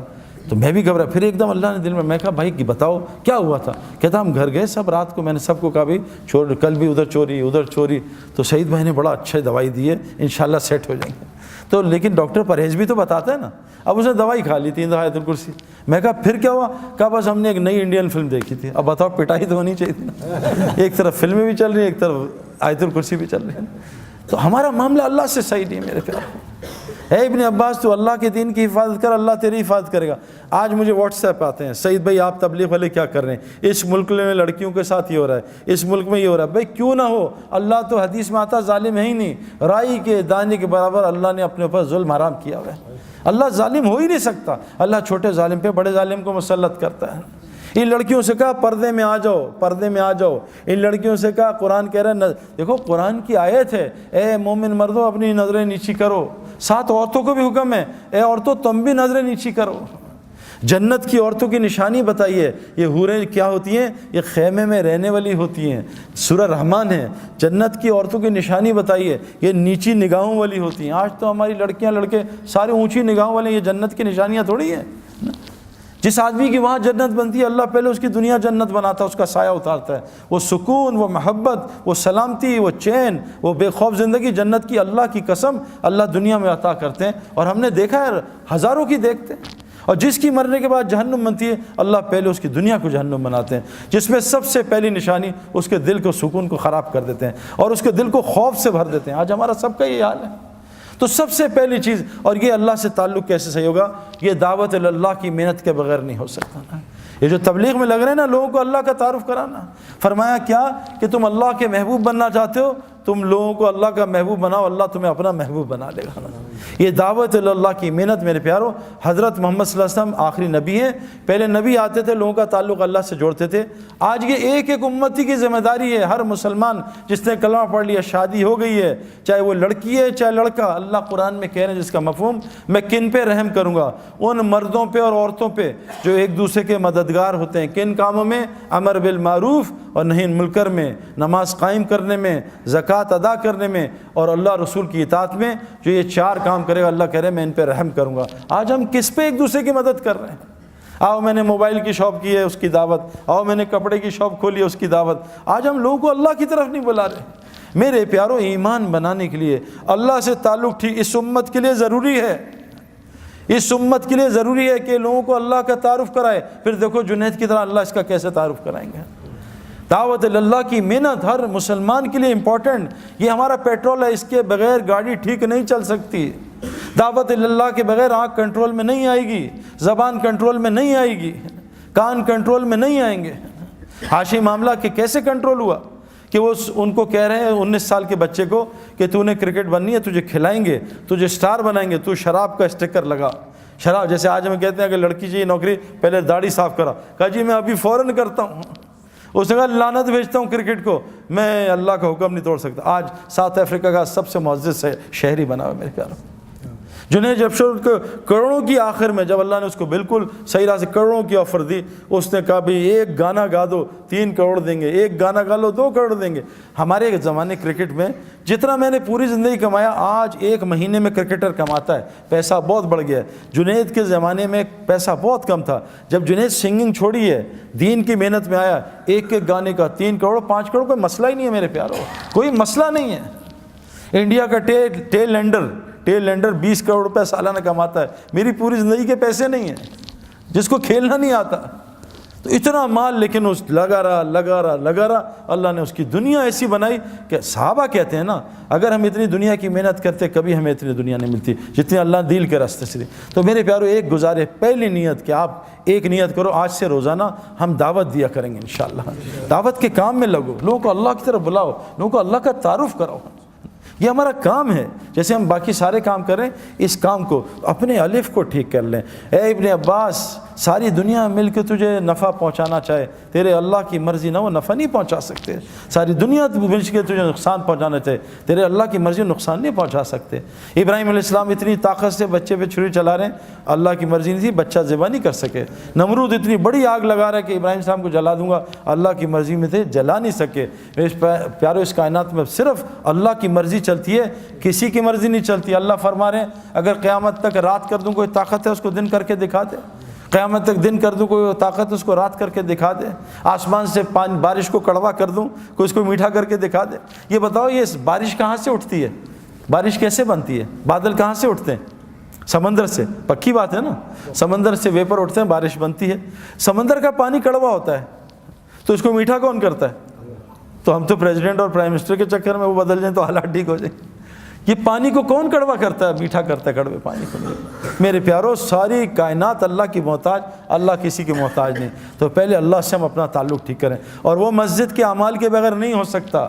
تو میں بھی گھبرا. پھر ایک دم اللہ نے دل میں کہا بھائی بتاؤ کیا ہوا تھا؟ کہتا ہم گھر گئے سب رات کو, میں نے سب کو کہا بھائی چور کل بھی ادھر چوری ادھر چوری. تو سعید بھائی نے بڑا اچھا دوائی دی ہے انشاءاللہ سیٹ ہو جائیں گے. تو لیکن ڈاکٹر پرہیز بھی تو بتاتا ہے نا. اب اس نے دوائی کھا لی 3 دفعہ آیت الکرسی. میں کہا پھر کیا ہوا؟ کہا بس ہم نے ایک نئی انڈین فلم دیکھی تھی. اب بتاؤ پٹائی تو ہونی چاہیے نا. ایک طرف فلمیں بھی چل رہی ہیں ایک طرف آیت الکرسی بھی چل رہی ہے. تو ہمارا معاملہ اللہ سے صحیح نہیں میرے پیارے. اے ابن عباس تو اللہ کے دین کی حفاظت کر, اللہ تیری حفاظت کرے گا. آج مجھے واٹس ایپ آتے ہیں, سعید بھائی آپ تبلیغ والے کیا کر رہے ہیں, اس ملک میں لڑکیوں کے ساتھ یہ ہو رہا ہے, اس ملک میں یہ ہو رہا ہے. بھائی کیوں نہ ہو, اللہ تو حدیث میں آتا ظالم ہے ہی نہیں. رائی کے دانے کے برابر اللہ نے اپنے اوپر ظلم حرام کیا ہوا ہے. اللہ ظالم ہو ہی نہیں سکتا. اللہ چھوٹے ظالم پہ بڑے ظالم کو مسلط کرتا ہے. ان لڑکیوں سے کہا پردے میں آ جاؤ, پردے میں آ جاؤ. ان لڑکیوں سے کہا قرآن کہہ رہا ہے, دیکھو قرآن کی آیت ہے, اے مومن مردوں اپنی نظریں نیچی کرو. ساتھ عورتوں کو بھی حکم ہے, اے عورتوں تم بھی نظریں نیچی کرو. جنت کی عورتوں کی نشانی بتائیے. یہ حوریں کیا ہوتی ہیں؟ یہ خیمے میں رہنے والی ہوتی ہیں. سورہ رحمان ہے. جنت کی عورتوں کی نشانی بتائیے, یہ نیچی نگاہوں والی ہوتی ہیں. آج تو ہماری لڑکیاں لڑکے سارے اونچی نگاہوں والے. یہ جنت کی نشانیاں تھوڑی ہیں. جس آدمی کی وہاں جنت بنتی ہے اللہ پہلے اس کی دنیا جنت بناتا ہے, اس کا سایہ اتارتا ہے. وہ سکون, وہ محبت, وہ سلامتی, وہ چین, وہ بے خوف زندگی جنت کی اللہ کی قسم اللہ دنیا میں عطا کرتے ہیں. اور ہم نے دیکھا ہے ہزاروں کی دیکھتے ہیں. اور جس کی مرنے کے بعد جہنم بنتی ہے اللہ پہلے اس کی دنیا کو جہنم بناتے ہیں, جس میں سب سے پہلی نشانی اس کے دل کو سکون کو خراب کر دیتے ہیں اور اس کے دل کو خوف سے بھر دیتے ہیں. آج ہمارا سب کا یہ حال ہے. تو سب سے پہلی چیز, اور یہ اللہ سے تعلق کیسے صحیح ہوگا؟ یہ دعوت اللہ کی محنت کے بغیر نہیں ہو سکتا. یہ جو تبلیغ میں لگ رہے ہیں نا لوگوں کو اللہ کا تعارف کرانا, فرمایا کیا کہ تم اللہ کے محبوب بننا چاہتے ہو, تم لوگوں کو اللہ کا محبوب بناؤ, اللہ تمہیں اپنا محبوب بنا لے گا. یہ دعوت اللہ کی محنت میرے پیارو. حضرت محمد صلی اللہ علیہ وسلم آخری نبی ہیں. پہلے نبی آتے تھے لوگوں کا تعلق اللہ سے جوڑتے تھے. آج یہ ایک ایک امتی کی ذمہ داری ہے. ہر مسلمان جس نے کلمہ پڑھ لیا, شادی ہو گئی ہے, چاہے وہ لڑکی ہے چاہے لڑکا, اللہ قرآن میں کہہ رہے ہیں جس کا مفہوم, میں کن پہ رحم کروں گا؟ ان مردوں پہ اور عورتوں پہ جو ایک دوسرے کے مددگار ہوتے ہیں. کن کاموں میں؟ امر بالمعروف اور نہی عن المنکر میں, نماز قائم کرنے میں, زکوٰۃ ادا کرنے میں, اور اللہ رسول کی اطاعت میں. جو یہ 4 کام کرے گا اللہ کہہ رہے ہیں میں ان پہ رحم کروں گا. آج ہم کس پہ ایک دوسرے کی مدد کر رہے ہیں؟ آؤ میں نے موبائل کی شاپ کی ہے اس کی دعوت, آؤ میں نے کپڑے کی شاپ کھولی ہے اس کی دعوت. آج ہم لوگوں کو اللہ کی طرف نہیں بلا رہے. میرے پیارو ایمان بنانے کے لیے اللہ سے تعلق ٹھیک اس امت کے لیے ضروری ہے. اس امت کے لیے ضروری ہے کہ لوگوں کو اللہ کا تعارف کرائے. پھر دیکھو جنید کی طرح اللہ اس کا کیسے تعارف کرائیں گے. دعوت اللہ کی محنت ہر مسلمان کے لیے امپورٹنٹ. یہ ہمارا پیٹرول ہے, اس کے بغیر گاڑی ٹھیک نہیں چل سکتی. دعوت اللہ کے بغیر آنکھ کنٹرول میں نہیں آئے گی, زبان کنٹرول میں نہیں آئے گی, کان کنٹرول میں نہیں آئیں گے. ہاشمی معاملہ کہ کیسے کنٹرول ہوا کہ وہ ان کو کہہ رہے ہیں 19 سال کے بچے کو کہ تو نے کرکٹ بننی ہے, تجھے کھلائیں گے, تجھے سٹار بنائیں گے, تو شراب کا اسٹیکر لگا. شراب جیسے آج ہمیں کہتے ہیں کہ لڑکی چاہیے نوکری, پہلے داڑھی صاف کرا. کہا جی میں ابھی فوراً کرتا ہوں. اس نے کہا لعنت بھیجتا ہوں کرکٹ کو, میں اللہ کا حکم نہیں توڑ سکتا. آج ساؤتھ افریقہ کا سب سے معزز شہری بنا ہوا میرے پیاروں. جنید جفشر کو کروڑوں کی آخر میں جب اللہ نے اس کو بالکل صحیح راہ سے کروڑوں کی آفر دی, اس نے کہا بھئی ایک گانا گا دو 3 کروڑ دیں گے, ایک گانا گا لو 2 کروڑ دیں گے. ہمارے زمانے کرکٹ میں جتنا میں نے پوری زندگی کمایا, آج 1 مہینے میں کرکٹر کماتا ہے. پیسہ بہت بڑھ گیا ہے. جنید کے زمانے میں پیسہ بہت کم تھا. جب جنید سنگنگ چھوڑی ہے, دین کی محنت میں آیا, ایک گانے کا 3 کروڑ 5 کروڑ کوئی مسئلہ ہی نہیں ہے میرے پیاروں, کوئی مسئلہ نہیں ہے. انڈیا کا ٹیل لینڈر 20 کروڑ روپے سالانہ کماتا ہے. میری پوری زندگی کے پیسے نہیں ہیں, جس کو کھیلنا نہیں آتا. تو اتنا مال لیکن اس لگا رہا. اللہ نے اس کی دنیا ایسی بنائی کہ صحابہ کہتے ہیں نا اگر ہم اتنی دنیا کی محنت کرتے کبھی ہمیں اتنی دنیا نہیں ملتی جتنی اللہ دل کے راستے سے دی. تو میرے پیارو ایک گزارش، پہلی نیت کہ آپ ایک نیت کرو، آج سے روزانہ ہم دعوت دیا کریں گے انشاءاللہ. دعوت کے کام میں لگو، لوگوں کو اللہ کی طرف بلاؤ، لوگوں کو اللہ کا تعارف کراؤ. یہ ہمارا کام ہے. جیسے ہم باقی سارے کام کر رہے ہیں، اس کام کو اپنے الف کو ٹھیک کر لیں. اے ابن عباس، ساری دنیا مل کے تجھے نفع پہنچانا چاہے، تیرے اللہ کی مرضی نہ وہ نفع نہیں پہنچا سکتے. ساری دنیا مل کے تجھے نقصان پہنچانا چاہے، تیرے اللہ کی مرضی نقصان نہیں پہنچا سکتے. ابراہیم علیہ السلام اتنی طاقت سے بچے پہ چھری چلا رہے ہیں، اللہ کی مرضی نہیں تھی، بچہ ذبح نہیں کر سکے. نمرود اتنی بڑی آگ لگا رہا ہے کہ ابراہیم السلام کو جلا دوں گا، اللہ کی مرضی میں تھے، جلا نہیں سکے. پیارو اس کائنات میں صرف اللہ کی مرضی چلتی ہے، کسی کی مرضی نہیں چلتی. اللہ فرما رہے ہیں اگر قیامت تک رات کر دوں کوئی طاقت ہے اس کو دن کر کے دکھا دے، قیامت تک دن کر دوں کوئی طاقت اس کو رات کر کے دکھا دے، آسمان سے بارش کو کڑوا کر دوں کوئی اس کو میٹھا کر کے دکھا دے. یہ بتاؤ یہ بارش کہاں سے اٹھتی ہے؟ بارش کیسے بنتی ہے؟ بادل کہاں سے اٹھتے ہیں؟ سمندر سے. پکی بات ہے نا، سمندر سے ویپر اٹھتے ہیں، بارش بنتی ہے. سمندر کا پانی کڑوا ہوتا ہے تو اس کو میٹھا کون کرتا ہے؟ تو ہم تو پریزیڈنٹ اور پرائم منسٹر کے چکر میں وہ بدل جائیں تو حالات ٹھیک ہو جائیں. یہ پانی کو کون کڑوا کرتا ہے؟ میٹھا کرتا ہے کڑوے پانی کو. میرے پیارو ساری کائنات اللہ کی محتاج، اللہ کسی کی محتاج نہیں. تو پہلے اللہ سے ہم اپنا تعلق ٹھیک کریں. اور وہ مسجد کے اعمال کے بغیر نہیں ہو سکتا.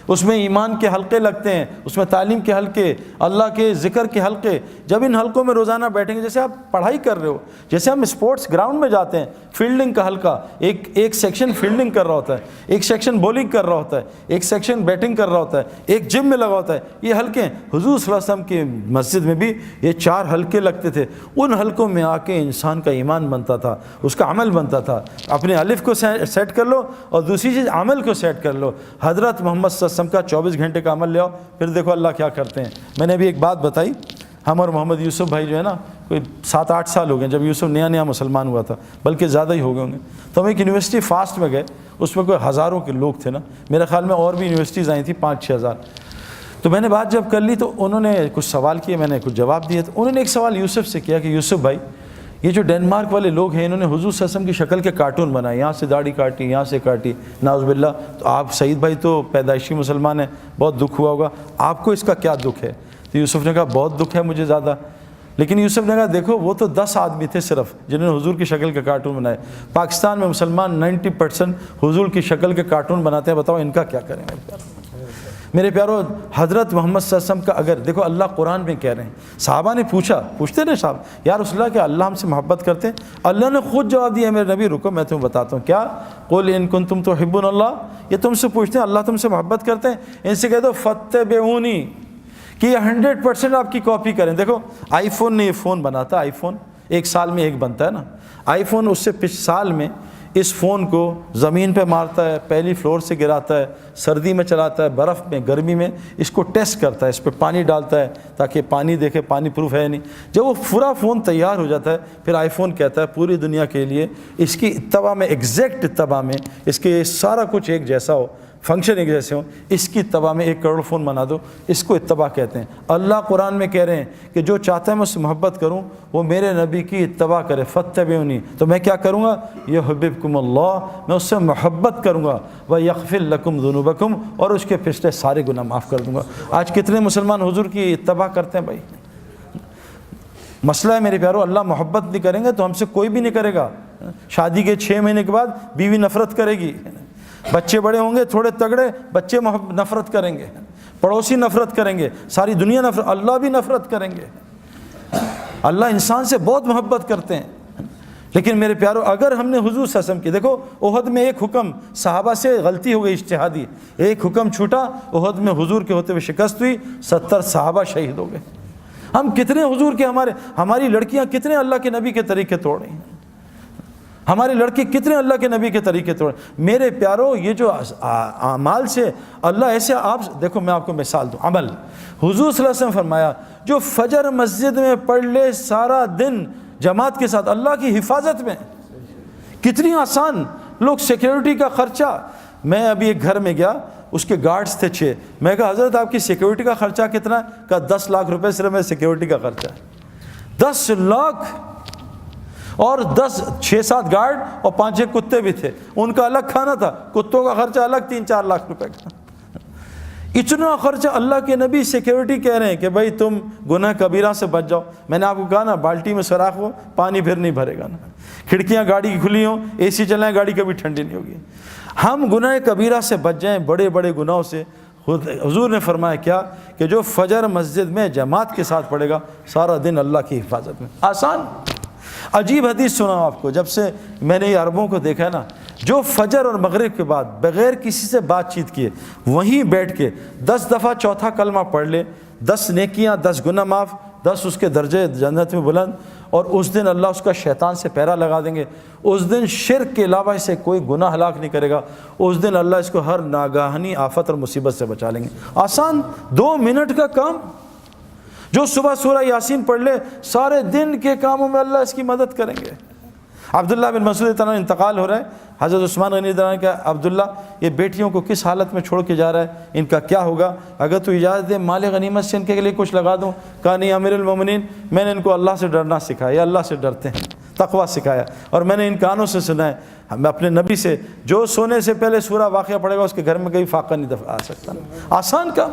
اس میں ایمان کے حلقے لگتے ہیں، اس میں تعلیم کے حلقے، اللہ کے ذکر کے حلقے. جب ان حلقوں میں روزانہ بیٹھیں گے، جیسے آپ پڑھائی کر رہے ہو، جیسے ہم اسپورٹس گراؤنڈ میں جاتے ہیں، فیلڈنگ کا حلقہ، ایک سیکشن فیلڈنگ کر رہا ہوتا ہے، ایک سیکشن بولنگ کر رہا ہوتا ہے، ایک سیکشن بیٹنگ کر رہا ہوتا ہے، ایک جم میں لگا ہوتا ہے. یہ حلقے حضور صلی اللہ علیہ وسلم کی مسجد میں بھی یہ 4 حلقے لگتے تھے. ان حلقوں میں آ کے انسان کا ایمان بنتا تھا، اس کا عمل بنتا تھا. اپنے الف کو سیٹ کر لو اور دوسری چیز عمل کو سیٹ کر لو. حضرت محمد صلی اللہ علیہ وسلم کا 24 گھنٹے کا عمل لے آؤ، پھر دیکھو اللہ کیا کرتے ہیں. میں نے ابھی ایک بات بتائی، ہم اور محمد یوسف بھائی جو ہے نا کوئی 7-8 سال ہو گئے جب یوسف نیا مسلمان ہوا تھا، بلکہ زیادہ ہی ہو گئے ہوں گے. تو ہم ایک یونیورسٹی فاسٹ میں گئے، اس میں کوئی ہزاروں کے لوگ تھے نا، میرے خیال میں اور بھی یونیورسٹیز آئی تھیں 5-6 ہزار. تو میں نے بات جب کر لی تو انہوں نے کچھ سوال کیے، میں نے کچھ جواب دیے. تو انہوں نے ایک سوال یوسف سے کیا کہ یوسف بھائی یہ جو ڈینمارک والے لوگ ہیں انہوں نے حضور صلی اللہ علیہ وسلم کی شکل کے کارٹون بنائے، یہاں سے داڑھی کاٹی، یہاں سے کاٹی، نعوذ باللہ. تو آپ سعید بھائی تو پیدائشی مسلمان ہیں، بہت دکھ ہوا ہوگا، آپ کو اس کا کیا دکھ ہے؟ تو یوسف نے کہا بہت دکھ ہے مجھے زیادہ. لیکن یوسف نے کہا دیکھو وہ تو 10 آدمی تھے صرف جنہوں نے حضور کی شکل کے کارٹون بنائے. پاکستان میں مسلمان 90% حضور کی شکل کے کارٹون بناتے ہیں. بتاؤ ان کا کیا کریں؟ میرے پیارو حضرت محمد صلی اللہ علیہ وسلم کا اگر دیکھو اللہ قرآن میں کہہ رہے ہیں، صحابہ نے پوچھتے رہے صاحب یا رسول اللہ کہ اللہ ہم سے محبت کرتے ہیں؟ اللہ نے خود جواب دیا میرے نبی رکو میں تمہیں بتاتا ہوں. کیا؟ قل ان کنتم تحبون اللہ. یہ تم سے پوچھتے ہیں اللہ تم سے محبت کرتے ہیں؟ ان سے کہہ دو فاتبعونی کہ یہ 100% آپ کی کاپی کریں. دیکھو آئی فون نے یہ فون بناتا، آئی فون 1 سال میں ایک بنتا ہے نا. آئی فون اس سے سال میں اس فون کو زمین پہ مارتا ہے، پہلی فلور سے گراتا ہے، سردی میں چلاتا ہے، برف میں، گرمی میں اس کو ٹیسٹ کرتا ہے، اس پہ پانی ڈالتا ہے تاکہ پانی دیکھے پانی پروف ہے نہیں. جب وہ پورا فون تیار ہو جاتا ہے پھر آئی فون کہتا ہے پوری دنیا کے لیے اس کی اتباع میں، ایگزیکٹ اتباع میں، اس کے سارا کچھ ایک جیسا ہو، فنکشن ایک جیسے ہوں، اس کی اتباع میں 1 کروڑ فون بنا دو. اس کو اتباع کہتے ہیں. اللہ قرآن میں کہہ رہے ہیں کہ جو چاہتا ہے میں اس سے محبت کروں وہ میرے نبی کی اتباع کرے. فاتبعونی تو میں کیا کروں گا؟ یحببکم اللہ، میں اس سے محبت کروں گا. ویغفر لکم ذنوبکم، اور اس کے پچھلے سارے گناہ معاف کر دوں گا. آج کتنے مسلمان حضور کی اتباع کرتے ہیں بھائی؟ مسئلہ ہے میرے پیارو اللہ محبت نہیں کریں گے تو ہم سے کوئی بھی نہیں کرے گا. شادی کے 6 مہینے کے بعد بیوی نفرت کرے گی، بچے بڑے ہوں گے تھوڑے تگڑے، بچے نفرت کریں گے، پڑوسی نفرت کریں گے، ساری دنیا نفرت، اللہ بھی نفرت کریں گے. اللہ انسان سے بہت محبت کرتے ہیں. لیکن میرے پیارو اگر ہم نے حضور صلی اللہ علیہ وسلم کی، دیکھو احد میں ایک حکم صحابہ سے غلطی ہو گئی اجتہادی، ایک حکم چھوٹا، احد میں حضور کے ہوتے ہوئے شکست ہوئی، 70 صحابہ شہید ہو گئے. ہم کتنے حضور کے، ہماری لڑکیاں کتنے اللہ کے نبی کے طریقے توڑ رہی ہیں، ہمارے لڑکے کتنے اللہ کے نبی کے طریقے توڑ. میرے پیارو یہ جو اعمال سے اللہ ایسے، آپ دیکھو میں آپ کو مثال دوں. عمل حضور صلی اللہ علیہ وسلم فرمایا جو فجر مسجد میں پڑھ لے سارا دن جماعت کے ساتھ اللہ کی حفاظت میں، کتنی آسان. لوگ سیکیورٹی کا خرچہ، میں ابھی ایک گھر میں گیا اس کے گارڈز تھے 6، میں کہا حضرت آپ کی سیکیورٹی کا خرچہ کتنا ہے؟ کہا 10 لاکھ روپے صرف میں سیکیورٹی کا خرچہ ہے. 10 لاکھ. اور 6-7 گارڈ اور 5-6 کتے بھی تھے، ان کا الگ کھانا تھا، کتوں کا خرچہ الگ 3-4 لاکھ روپے کا، اتنا خرچہ۔ اللہ کے نبی سیکیورٹی کہہ رہے ہیں کہ بھائی تم گناہ کبیرہ سے بچ جاؤ۔ میں نے آپ کو کہا نا، بالٹی میں سوراخ ہو، پانی پھر نہیں بھرے گا نا، کھڑکیاں گاڑی کی کھلی ہوں، اے سی چلائیں، گاڑی کبھی ٹھنڈی نہیں ہوگی۔ ہم گناہ کبیرہ سے بچ جائیں، بڑے بڑے گناہوں سے۔ حضور نے فرمایا کیا کہ جو فجر مسجد میں جماعت کے ساتھ پڑھے گا، سارا دن اللہ کی حفاظت میں۔ آسان عجیب حدیث سنا آپ کو، جب سے میں نے یہ عربوں کو دیکھا ہے نا، جو فجر اور مغرب کے بعد بغیر کسی سے بات چیت کیے وہیں بیٹھ کے 10 دفعہ چوتھا کلمہ پڑھ لے، 10 نیکیاں، 10 گناہ معاف، 10 اس کے درجے جنت میں بلند، اور اس دن اللہ اس کا شیطان سے پہرا لگا دیں گے۔ اس دن شرک کے علاوہ اسے کوئی گناہ ہلاک نہیں کرے گا۔ اس دن اللہ اس کو ہر ناگہانی آفت اور مصیبت سے بچا لیں گے۔ آسان 2 منٹ کا کام، جو صبح سورہ یاسین پڑھ لے، سارے دن کے کاموں میں اللہ اس کی مدد کریں گے۔ عبداللہ بن مسعود تعالیٰ انتقال ہو رہا ہے، حضرت عثمان غنی تعالیٰ کہ عبداللہ یہ بیٹیوں کو کس حالت میں چھوڑ کے جا رہا ہے، ان کا کیا ہوگا؟ اگر تو اجازت دے مال غنیمت سے ان کے لیے کچھ لگا دوں۔ کہا نہیں امیر المومنین، میں نے ان کو اللہ سے ڈرنا سکھایا، یہ اللہ سے ڈرتے ہیں، تقویٰ سکھایا، اور میں نے ان کانوں سے سنا ہے میں اپنے نبی سے، جو سونے سے پہلے سورہ واقعہ پڑھے گا اس کے گھر میں کبھی فاقہ نہیں آ سکتا۔ آسان کام۔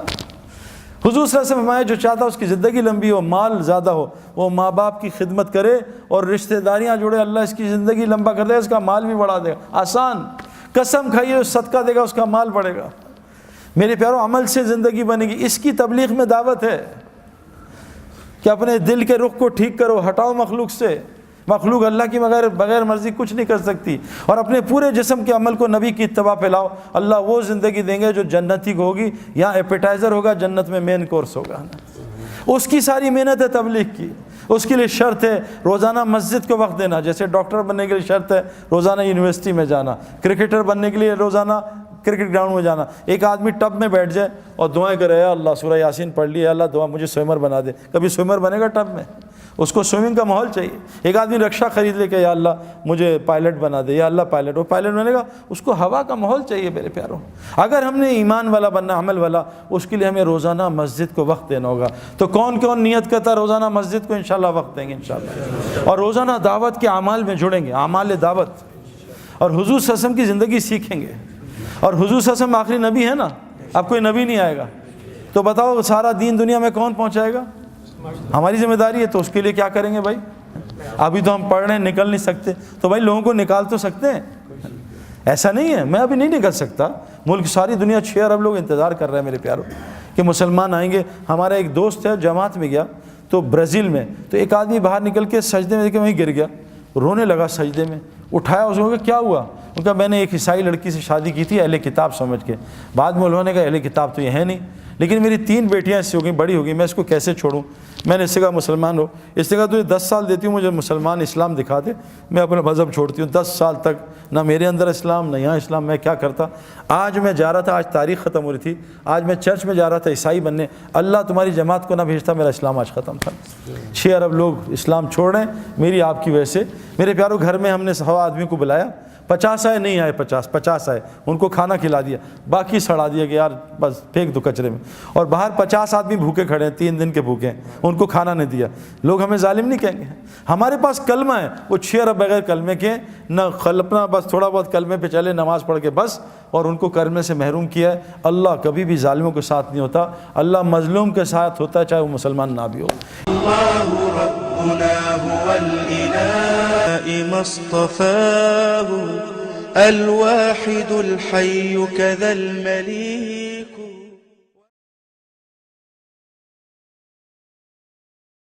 حضور صلی اللہ علیہ وسلم فرمایا جو چاہتا اس کی زندگی لمبی ہو، مال زیادہ ہو، وہ ماں باپ کی خدمت کرے اور رشتہ داریاں جوڑے، اللہ اس کی زندگی لمبا کر دے گا، اس کا مال بھی بڑھا دے گا۔ آسان۔ قسم کھائیے صدقہ دے گا، اس کا مال بڑھے گا۔ میرے پیارو، عمل سے زندگی بنے گی۔ اس کی تبلیغ میں دعوت ہے کہ اپنے دل کے رخ کو ٹھیک کرو، ہٹاؤ مخلوق سے۔ مخلوق اللہ کی بغیر مرضی کچھ نہیں کر سکتی، اور اپنے پورے جسم کے عمل کو نبی کی اتباع پہ لاؤ، اللہ وہ زندگی دیں گے جو جنتی کو ہوگی۔ یہاں ایپیٹائزر ہوگا، جنت میں مین کورس ہوگا۔ اس کی ساری محنت ہے تبلیغ کی۔ اس کے لیے شرط ہے روزانہ مسجد کو وقت دینا، جیسے ڈاکٹر بننے کے لیے شرط ہے روزانہ یونیورسٹی میں جانا، کرکٹر بننے کے لیے روزانہ کرکٹ گراؤنڈ میں جانا۔ ایک آدمی ٹب میں بیٹھ جائے اور دعائیں کرے، اللہ سورہ یاسین پڑھ لی، اللہ دعا مجھے سوئمر بنا دے، کبھی سوئمر بنے گا ٹب میں؟ اس کو سوئمنگ کا ماحول چاہیے۔ ایک آدمی رکشہ خرید لے کہ یا اللہ مجھے پائلٹ بنا دے، یا اللہ پائلٹ، وہ پائلٹ بنے گا، اس کو ہوا کا ماحول چاہیے۔ میرے پیاروں، اگر ہم نے ایمان والا بننا، عمل والا، اس کے لیے ہمیں روزانہ مسجد کو وقت دینا ہوگا۔ تو کون کون نیت کرتا ہے روزانہ مسجد کو انشاءاللہ وقت دیں گے انشاءاللہ، اور روزانہ دعوت کے اعمال میں جڑیں گے، اعمال دعوت، اور حضور صلی اللہ علیہ وسلم کی زندگی سیکھیں گے۔ اور حضور صلی اللہ علیہ وسلم آخری نبی ہے نا، اب کوئی نبی نہیں آئے گا، تو بتاؤ سارا دین دنیا میں کون پہنچائے گا؟ ہماری ذمہ داری ہے، تو اس کے لیے کیا کریں گے بھائی؟ ابھی تو ہم پڑھ رہے ہیں، نکل نہیں سکتے، تو بھائی لوگوں کو نکال تو سکتے ہیں۔ ایسا نہیں ہے میں ابھی نہیں نکل سکتا، ملک ساری دنیا 6 ارب لوگ انتظار کر رہے ہیں میرے پیاروں کہ مسلمان آئیں گے۔ ہمارا ایک دوست ہے جماعت میں گیا تو برازیل میں، تو ایک آدمی باہر نکل کے سجدے میں وہیں گر گیا، رونے لگا سجدے میں، اٹھایا اس کو کہ کیا ہوا؟ ان کا میں نے ایک عیسائی لڑکی سے شادی کی تھی اہل کتاب سمجھ کے، بعد میں انہوں نے کہا اہل کتاب تو یہ ہے نہیں، لیکن میری 3 بیٹیاں اس سے ہو گئی، بڑی ہو گئی، میں اس کو کیسے چھوڑوں؟ میں نے اس سے کہا مسلمان ہو، اس نے کہا تجھے 10 سال دیتی ہوں، مجھے مسلمان اسلام دکھا دے، میں اپنا مذہب چھوڑتی ہوں۔ 10 سال تک نہ میرے اندر اسلام نہ یہاں اسلام، میں کیا کرتا؟ آج میں جا رہا تھا، آج تاریخ ختم ہو رہی تھی، آج میں چرچ میں جا رہا تھا عیسائی بننے، اللہ تمہاری جماعت کو نہ بھیجتا میرا اسلام آج ختم تھا۔ 6 ارب لوگ اسلام چھوڑ رہے ہیں میری آپ کی وجہ سے۔ میرے پیاروں، گھر میں ہم نے 100 آدمی کو بلایا، 50 آئے، نہیں آئے 50 آئے، ان کو کھانا کھلا دیا، باقی سڑا دیا کہ یار بس پھینک دو کچرے میں، اور باہر 50 آدمی بھوکے کھڑے ہیں، 3 دن کے بھوکے ہیں، ان کو کھانا نہیں دیا۔ لوگ ہمیں ظالم نہیں کہیں گے؟ ہمارے پاس کلمہ ہے، وہ 6 ارب بغیر کلمے کے نہ اپنا بس تھوڑا بہت کلمے پہ چلے، نماز پڑھ کے بس، اور ان کو کلمے سے محروم کیا ہے۔ اللہ کبھی بھی ظالموں کے ساتھ نہیں ہوتا، اللہ مظلوم کے ساتھ ہوتا ہے، چاہے وہ مسلمان نہ بھی ہو۔ اللہ ربنا هو الإله ما اصطفاه الواحد الحي كذا المليك